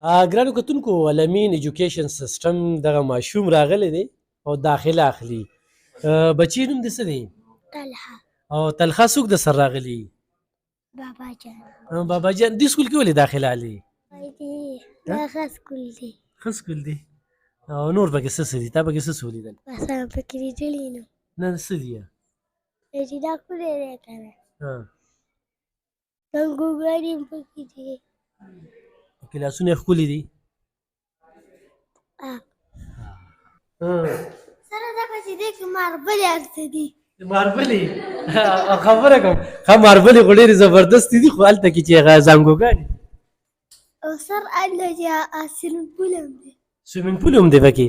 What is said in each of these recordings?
ګرانو کتونکو علمین ایجوکیشن سیسټم دغه ماشوم راغلی دی او داخله اخلي. بچي نوم د څه دی؟ طلحه. او طلحه څوک د سره راغلي؟ بابا جان. بابا جان دې سکول کې ولې داخله اخلي؟ دا ښه سکول دی. ښه سکول دی. او نور پکې څه څه دي؟ تا پکې څه څه ولیدل؟ بس هم پکې لیدلي نو. نه څه دي؟ چې دا ښکلی دی که نه. زنګوګانې هم پکې دي. کلاسونه یې ښکلي دي؟ سره دغه چې دی کې ماربلې هر څه دي. ماربلې خبره کوم ښه ماربلې خو ډېرې زبردستې دي خو هلته کې چې هغه زانګوګانې او سر هلته چې سویمنګ پول هم دی. سویمنګ پول هم دی پکې.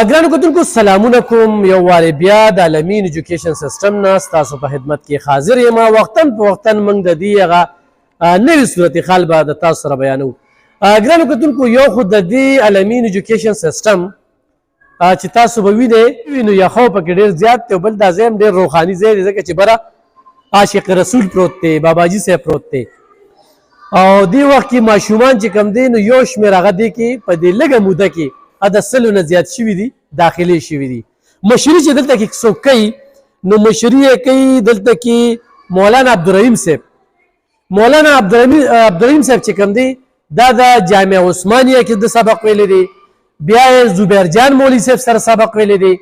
ګرانو کتونکو سلامونه کوم یو وارې بیا د علمین ایجوکیشن سیسټم نه ستاسو په خدمت کې حاضر یم. وختن په وختن موږ د دې هغه نوې صورتحال به د تاسو سره بیانوو. ګرانو کتونکو یو خو د دې علمین ایجوکیشن سیسټم چې تاسو به وینئ نو یخو پکې ډېر زیات دی او بل دا ځای هم ډېر روحاني ځای دی ځکه چې بره عاشق رسول پروت دی، باباجي صاحب پروت دی او دې وخت کې ماشومان چې کوم دی نو یو شمېر هغه دی کې په دې لږه موده کې د 100 نه زیات شوي دي داخلې شوي دي. مشري چې دلته کې څوک کوي نو مشري یې کوي دلته کې مولانا عبدالرحیم صاحب. مولانا عبدالرحیم صاحب چې کوم دی دا د جامعه عثمانیه کې د سبق ویلی دی، بیا یې زبیر جان مولوي صاحب سره سبق ویلی دی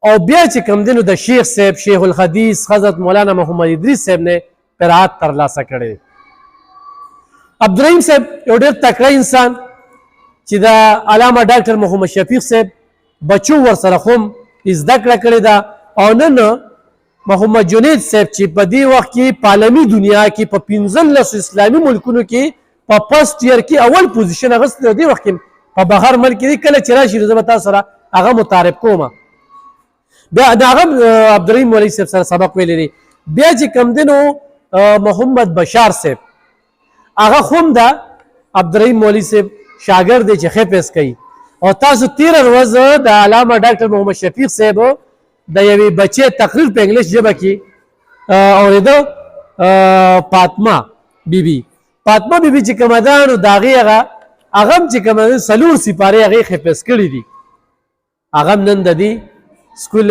او بیا چې کوم دی نو د شیخ صاحب شیخ الحدیث حضرت مولانا محمد ادریس صاحب نه قرائت ترلاسه کړی. عبدالرحیم صاحب یو ډېر تکړه انسان چې د علامه ډاکټر محمد شفیق صاحب بچو ورسره خو هم زده کړه کړې ده او نن محمد جنید صاحب چې په دې وخت کې په عالمي دنیا کې په 15 اسلامي ملکونو کې په فرست ایئر کې اول پوزیشن اخیستی دی. دې وخت کې په بهر ملک کې کله چې راشي نو زه به تاسو سره هغه متعارف کوم. بیا د هغه عبدالرحیم مولوي صاحب سره سبق ویلی دی. بیا چې کوم دی نو محمد بشار صاحب هغه خو هم د عبدالرحیم مولوي صاحب شاګرد دی چې ښه پیس کوي او تاسو تېره ورځ د علامه ډاکټر محمد شفیق صاحب د یوې بچې تقریر په انګلیش ژبه کې اورېده. فاطمه بیبي چې کومه ده نو د هغې هغه هم چې کومه ده 4 سپارې هغې ښه پیس کړي دي. هغه هم نن د دې سکول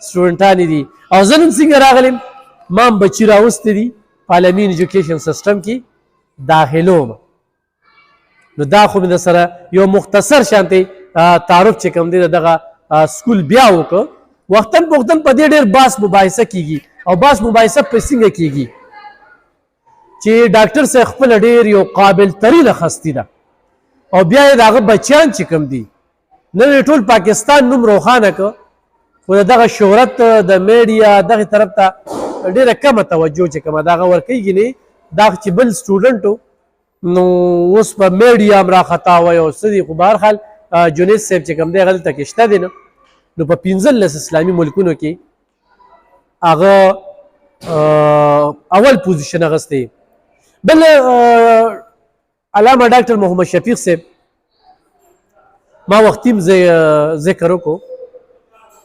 سټوډنټانې دي او زه نن څنګه راغلم ما هم بچي راوستې دي په علمین ایجوکیشن سیسټم کې داخلوم. نو دا خو مې د سره یو مختصر شانتې تعارف چې کوم دی دغه سکول بیا وکړه. وختن په وختن په دې ډېر بحث مباحثه کیږي او بحث مباحثه په څنګه کیږي چې ډاکټر صاحب خپل ډېر یو قابل ترینه هستي ده او بیا یې د هغه بچیان چې کوم دي نن یې ټول پاکستان نوم روښانه کړ خو د دغه شهرت د میډیا دغې طرف ته ډېره کمه توجه چې کومه د هغه ورکوي نه دا چې بل سټوډنټ نو اوس په میډیا هم راخطا وی او څه دي خو بهرحال جنید صاحب چې کوم دی هغه دلته کې شته دی نو په 15 اسلامي ملکونو کې هغه اول پوزیشن اخیستی. بل علامه ډاکټر محمد شفیق صاحب ما وختي هم ذکر وکړو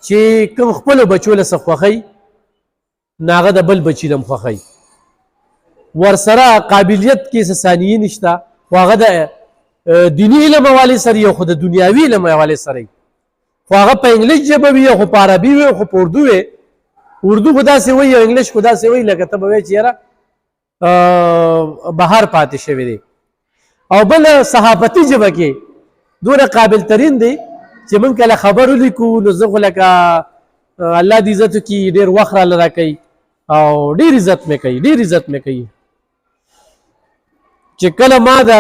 چې کوم خپلو بچو له څه خوښوي نو هغه د بل بچي نه هم خوښوي. ورسره قابلیت کې څه ثانیې نشته خو هغه د دیني علم حوالې سره یو خو د دنیاوي علم حوالې سره خو هغه په انګلیش ژبه وي خو په عربي وي خو په اردو وي. اردو خو داسې وایي او انګلیش خو داسې وایي لکه ته به وایې چې یاره بهر پاتې شوی دی. او بل صحافتي ژبه کې دومره قابل ترین دی چې موږ کله خبر ولیکو نو زه خو لکه الله دې عزت وکړي ډېر وخت راله راکوي او ډېر عزت مې کوي. چې کله ما د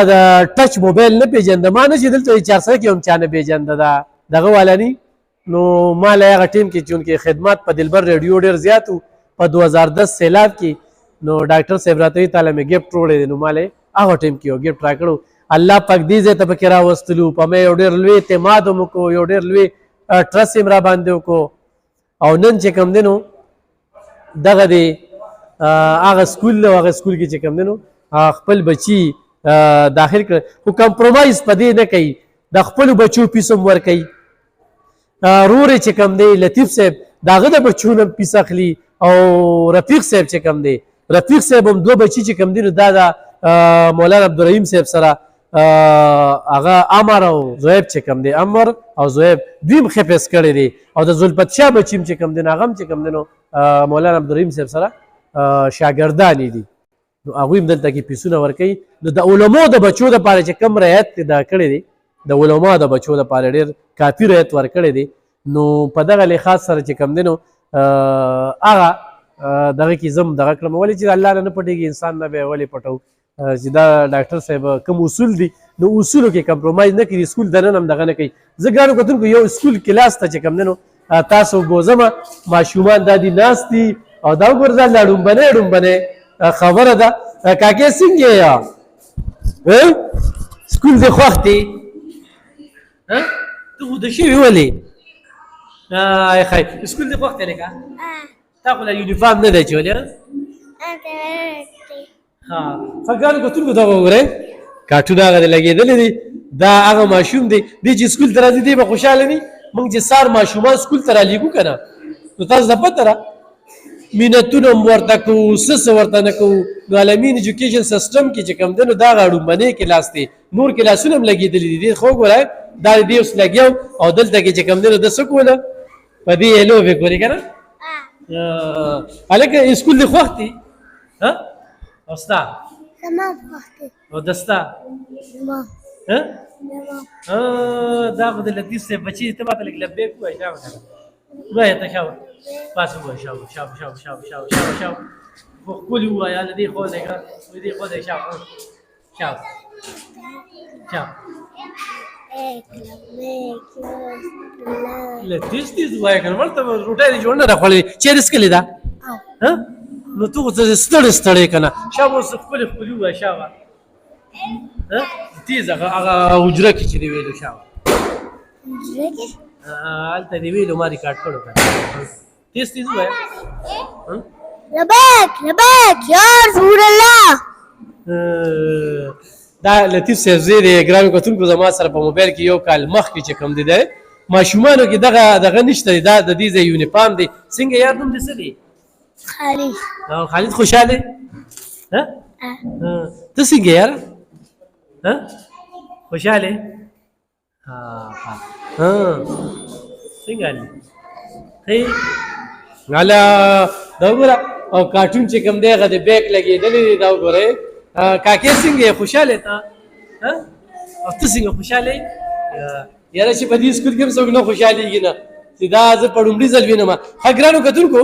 ټچ موبایل نه پېژنده ما نه چې دلته 400 کې هم چا نه پېژنده دغه والا ني نو ما له هغه ټیم کې چونکې خدمات په دلبر ریډیو ډېر زیات و په 2010 سیلاب کې نو ډاکټر صاحب راته وایي تاله مې ګفټ وړی دی نو ما له هغه ټیم کې یو ګفټ راکړو. الله پاک دې ځای ته پکې راوستلو په ما یو ډېر لوی اعتماد هم وکړو یو ډېر لوی ټرس یې را باندې وکړو او نن چې کوم دی نو دغه دی هغه سکول کې چې کوم دی نو خپل بچي داخل کړ خو کمپرومایز په دې نه کوي د خپلو بچو فیس هم ورکوي. رور چې کوم دی لطیف صاحب د هغه د بچو نه فیس اخلي او رفیق صاحب چې کوم دی رفیق صاحب هم 2 بچي چې کوم دی نو دا د مولانا عبدالرحیم صاحب سره هغه امر او زویب چې کوم دی امر او زویب دویم حفظ کړی دی او د ذوالفت شاه بچیم چې کوم دی نو هغه هم چې کوم دی نو مولانا عبدالرحیم صاحب سره شاګردانې دي نو هغوی هم دلته کې فیسونه ورکوي نو د علماو د بچو دپاره چې کوم رعایت یې دا کړی دی د علماو د بچو دپاره ډېر کافي رعایت ورکړی دی نو په دغه لحاظ سره چې کوم دی نو هغه دغه کې زم دغه کړم ولې چې الله نه نه پټېږي انسان نه به ولې پټو چې دا ډاکټر صاحب کوم اصول دي نو اصولو کې کمپرومایز نه کوي سکول دننه هم دغه نه کوي زه ګرانو کتونکو یو سکول کلاس ته چې کوم دی نو تاسو بوزمه ماشومان دا دي ناست دي او دا وګوره دا ډومبنۍ ډومبنۍ خبره ده کاکې څنګه یې سکول دې خوښ دی ته خو د شوي ولې ښایي سکول دې خوښ دی لکه تا خو لا یونیفارم نه دی چولی ښه ګرانو کتونکو دغه وګورئ کارټون هغه دی لګېدلی دی دا هغه ماشوم دی دی چې سکول ته راځي دی به خوشحاله وي موږ چې سهار ماشومان سکول ته رالیږو که نه نو تاسو ته پته ده مینتونه هم ورته کوو څه ورته نه کوو نو عالمین ایجوکیشن سیسټم کې چې کوم دی نو دا هغه ډومبنۍ کلاس دی نور کلاسونه هم لګېدلي دي خو وګورئ دا د دې اوس لګیا او دلته کې چې کوم دی نو ده څه کوله په دې یې لوبې کولې که نه هلکه سکول دې خوښ دی او ستا او د ستا دا خو د لطیف صاحب بچي ته ماته لږ لبیک ووایه شابه که نه وایه ته شابه پاس ووایه شابه شابه شابه شابه شابه شابه شابه خو ښکلي ووایه له دې خوا دی که نه دې خوا دی شابه شابه شابه لطیف تیز ووایه که نه مړ ته روټۍ دې جوړ نه راخوړلې چیرې څکلې ده نو ته خو ستړی ستړی که نه شابه اوس ښکلې ښکلي ووایه شابه تیز هغه حجره کې چې دې ویلو شابه هلته دې ویلو ما ریکارډ کړو که تیز تیز ووایه لبیک لبیک یا رسول الله دا لطیف صاحب زوی دی ګرانو کتونکو زما سره په موبایل کې یو کال مخکې چې کوم دی دی ماشومانو کې دغه نشته دی دا د دې ځای یونیفارم دی څنګه یار نوم دې څه دی خالد خالد خوشحاله ته څنګه یاره خوشحاله څنګه حال دی هله دا وګوره او کارټون چې کوم دی هغه د بیک لګېدلی دی دا وګورئ کاکې څنګه یې خوشحاله ته او ته څنګه خوشحاله یې یاره چې په دې سکول کې هم څوک نه خوشحالېږي نه چې دا زه په لومړي ځل وینم ښه ګرانو کتونکو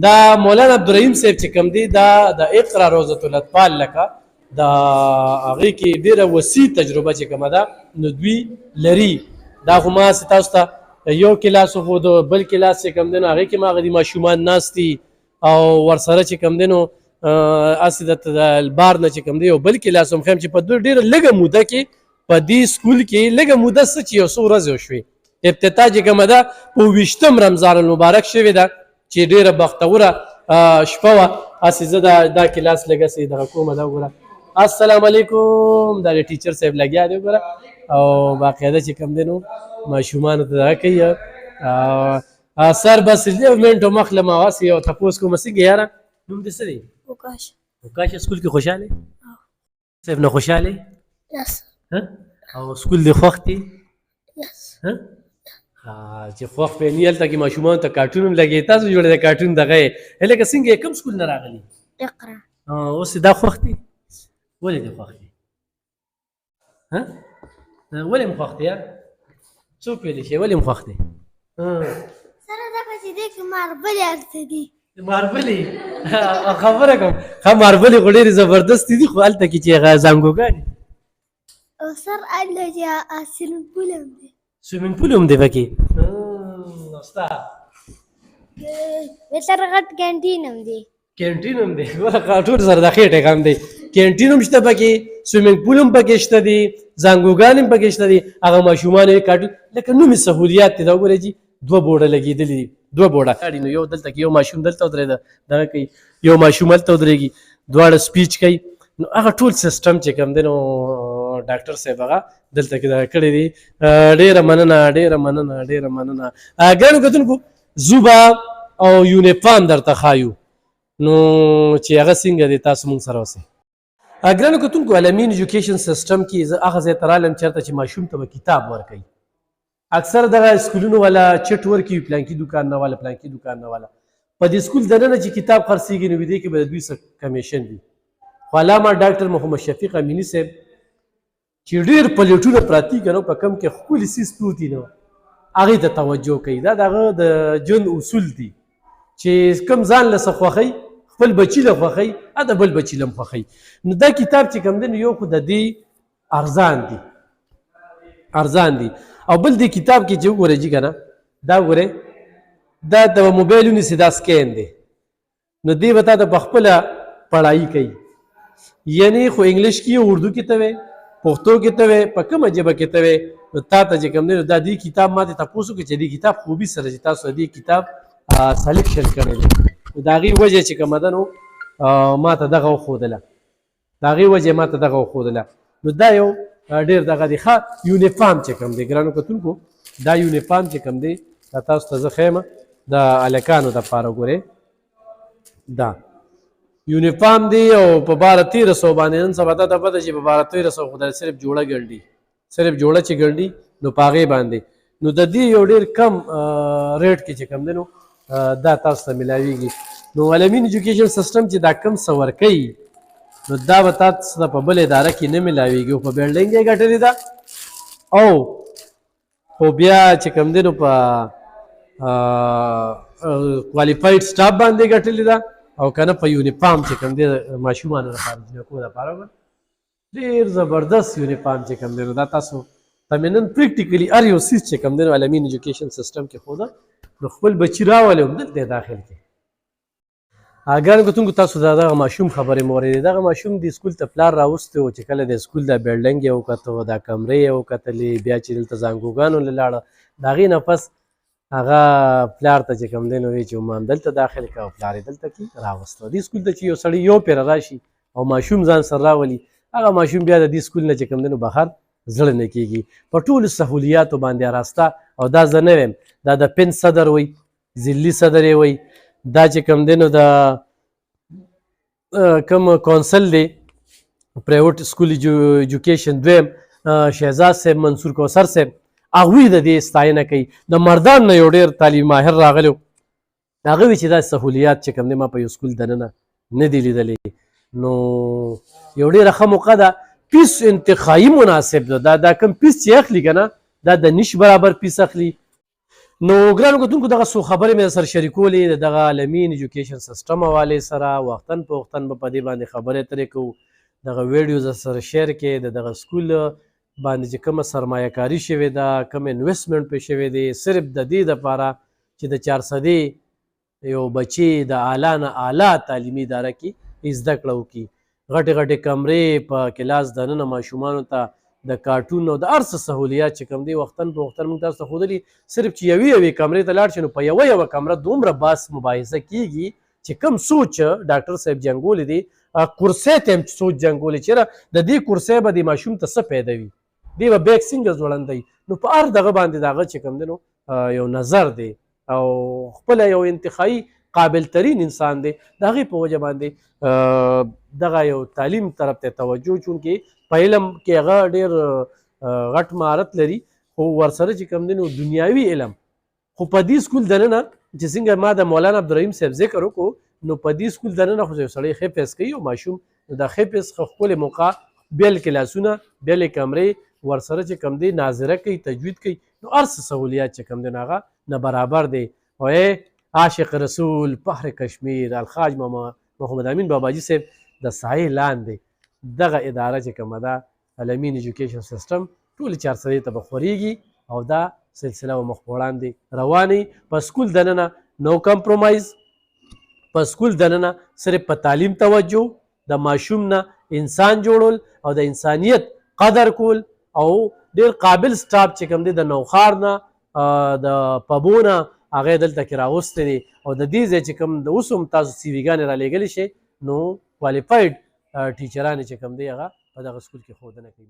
دا مولانا عبدالرحیم صاحب چې کوم دی دا د اقرا روضة الاطفال لکه د هغې کې ډېره وسیع تجربه چې کومه ده نو دوی لري دا خو ما تاسو ته یو کلاس وښودو بل کلاس چې کوم دی نو هغې کې ما هغه دي ماشومان ناست دي او ورسره چې کوم دی نو هسې د بار نه چې کوم دی یو بل کلاس هم ښیم چې په ډېره لږه موده کې په دې سکول کې لږه موده څه چې یو څو ورځې وشوې ابتدا چې کومه ده په 20 رمضان المبارک شوې ده چې ډېره بختوره شپه وه هسې زه دا کلاس لږ هسې دغه کومه ده وګوره السلام علیکم دا ټیچر صاحب لګیا دی وګوره او باقاعده چې کوم دی نو ماشومانو ته دغه کوي سر بس یو منټو مخله ما هسې یو تپوس کوم څنګه یاره نوم دې څه دی وکاشه سکول کې خوشحاله صاحب نه خوشحاله او سکول دې خوښ دی چې خوښ پې ني هلته کې ماشومانو ته کارټون هم لګېږي تاسو جوړې د کارټون دغه یې هلکه څنګه کوم سکول نه راغلي اقرا اوس دا خوښ دی ولې دې خوښ دی ولې م خوښ دی یار څوک ویلی شي ولې م خوښ دی سره ځکه چې دې کې ماربلې هلته دي ماربلې خبره کوم ښه ماربلې خو ډېرې زبردستې دي خو هلته کې چې هغه زانګوګانې او سر هلته چې سویمنګ پول هم دی سویمنګ پول هم دی پکې ستا بهتر غټ کینټین هم دی کینټین هم دی ټول سره د خېټې کم دی کینټین هم شته پکې سویمنګ پول هم پکې شته دي زانګوګان هم پکې شته دي هغه ماشومان یې کاټ لکه نومې سهولیات دي دا وګورئ جي 2 بورډه لګېدلي دي 2 بورډه نو یو دلته کې یو ماشوم دلته ودرېده دغه کوي یو ماشوم هلته ودرېږي دواړه سپیچ کوي نو هغه ټول سیسټم چې کوم دی نو ډاکټر صاحب هغه دلته کې دغه کړی دي ډېره مننه ډېره مننه ډېره مننه ګرانو کتونکو زوبه او یونیفارم درته ښایو نو چې هغه څنګه دی تاسو مونږ سره اوسئ ګرانو کتونکو علمین ایجوکیشن سیسټم کې زه هغه ځای ته رالم چېرته چې ماشوم ته به کتاب ورکوي. اکثر دغه سکولونو والا چټ ورکوي پلانکي دوکان نه والا پلانکي دوکان نه والا. په دې سکول دننه چې کتاب خرڅېږي نو دې کې به د دوی څه کمیشن وي. خو علامه ډاکټر محمد شفیق امیني صاحب چې ډېر پلیټونه پراته دي که نه په کم کې ښکلي څیز پروت دي نو هغې ته توجه کوي. دا د هغه د ژوند اصول دي چې کوم ځان له څه خوښوي خپل بچي له خوښوي د بل بچي له هم خوښوي. نو دا کتاب چې کوم دی نو یو خو د دې ارزان دي او بل دې کتاب کې چې وګورئ جي که نه دا وګورئ دا د موبایل ونیسي دا سکین دی نو دې به تا ته په خپله پړایي کوي. یعنې خو انګلیش کې اردو کې ته وی پښتو کې ته وی په کومه ژبه کې ته وی نو تا ته چې کوم دی نو دا دې کتاب ما ته تپوس وکړي چې دې کتاب خوبي سره چې تاسو دې کتاب سلیکشن کړی دی نو د هغې وجه چې کومه ده نو ما ته دغه وښودله د هغې وجې ما ته دغه وښودله. نو دا یو ډېر دغه دی. ښه یونیفارم چې کوم دی ګرانو کتونکو دا یونیفارم چې کوم دی دا تاسو ته زه ښیم د هلکانو دپاره ګورئ دا یونیفارم دی او په 1200 باندې نن سبا ته پته چې په 1200 خو دا صرف جوړه ګنډي صرف جوړه چې ګنډي نو په هغې باندې نو د دې یو ډېر کم ریټ کې چې کوم دی نو دا تاسو ته میلاویږي. نو علمین ایجوکیشن سیسټم چې دا کم څه ورکوي نو دا به تاسو ته په بل اداره کې نه میلاویږي او په بلډینګ یې ګټلې ده او خو بیا چې کوم دی نو په کوالیفاید سټاف باندې ګټلې ده او که نه په یونیفارم چې کوم دی ماشومانو لپاره جنکو دپاره ډېر زبردست یونیفارم چې کوم دی نو دا تاسو ته مې نن پریکټیکلي هر یو څیز چې کوم دی نو علمین ایجوکیشن سیسټم کې ښوده نو خپل بچي راولئ هم دلته یې داخل کړي. ګرانو کتونکو تاسو د دغه ماشوم خبرې مو اورېدې. دغه ماشوم د سکول ته پلار راوستی و چې کله د سکول دا بلډینګ یې وکته دا کمرې یې وکتلې بیا چې دلته زانګوګانو له لاړه د هغې نه پس هغه پلار ته چې کوم دی نو وایي چې ما هم دلته داخل کړه او پلار یې دلته کې راوسته. دې سکول ته چې یو سړی یو پیره راشي او ماشوم ځان سره راولي هغه ماشوم بیا د دې سکول نه چې کوم دی نو بهر زړه نه کېږي. په ټولو سهولیاتو باندې راسته او دا زه نه ویم دا د پن صدر وی ضلعي صدر یې وی دا چې کوم دی نو د کوم کونسل دی پرایویټ سکول ایجوکیشن دویم شهزاد صاحب منصور کوثر صاحب هغوی د دې ستاینه کوي. د مردان نه یو ډېر تعلیم ماهر راغلی و هغه وی چې دا سهولیات چې کوم دی ما په یو سکول دننه نه دي لیدلی نو یو ډېره ښه موقع ده. پیس انتخابي مناسب ده دا کوم پیس چې اخلي که نه دا د نش برابر پیس اخلي. نو ګرانو کتونکو دغه څو خبرې مې سره شریکولې د دغه علمین ایجوکیشن سیسټم حوالې سره وختن په وختن به په دې باندې خبرې اترې کوو. دغه ویډیوز سره شیر کې د دغه سکول باندې چې کومه سرمایه کاري شوې ده کوم انویسټمنټ پې شوی دی صرف د دې دپاره چې د 400 یو بچي د اعلی نه اعلی تعلیمي اداره کې زده کړه وکړي. غټې غټې کمرې په کلاس دننه ماشومانو ته د کارټون او د هر څه سهولیات چې کوم دی وختن په وختن موږ تاسو ته ښودلي. صرف چې یوې کمرې ته لاړ شي نو په یوه کمره دومره بحث مباحثه کېږي چې کوم سوچ ډاکټر صاحب جنګولی دی کرسۍ ته هم سوچ جنګولی چېرې د دې کرسۍ به د ماشوم ته څه پیدا وي دی به بیګ څنګه ځوړندوي. نو په هر دغه باندې د هغه چې کوم دی نو یو نظر دی او خپله یو انتخابي قابل ترین انسان دی د هغې په وجه باندې دغه یو تعلیم طرف ته توجه چونکې په علم کې هغه ډېر غټ مهارت لري خو ورسره چې کوم دی نو دنیاوي علم خو په دې سکول دننه چې څنګه ما د مولانا عبدالرحیم صاحب ذکر وکړو نو په دې سکول دننه خو یو سړی ښه فیس کوي او ماشوم د ښه فیس ښکلې موقع بیل کلاسونه بیلې کمرې ورسره چې کوم دی ناظره کوي تجوید کوي نو هر څه سهولیات چې کوم دی نو هغه نه برابر دی. او عاشق رسول فخر کشمیر الخاج محمد امین باباجي صاحب د سایې لاندې دغه اداره چې کومه ده علمین ایجوکیشن سیسټم ټولې 400 ته به خورېږي او دا سلسله به مخ په وړاندې روانې. په سکول دننه نو کمپرومایز په سکول دننه صرف په تعلیم توجه د ماشوم نه انسان جوړول او د انسانیت قدر کول او ډېر قابل سټاف چې کوم دی د نوښار نه د پبو نه هغه دلته کې راوستی دی او د دې ځای چې کوم اوس هم تاسو سی وي ګانې رالیږلی شئ نو کوالیفاید ټیچرانې چې کوم دی هغه په دغه سکول کې ښودنه کوي.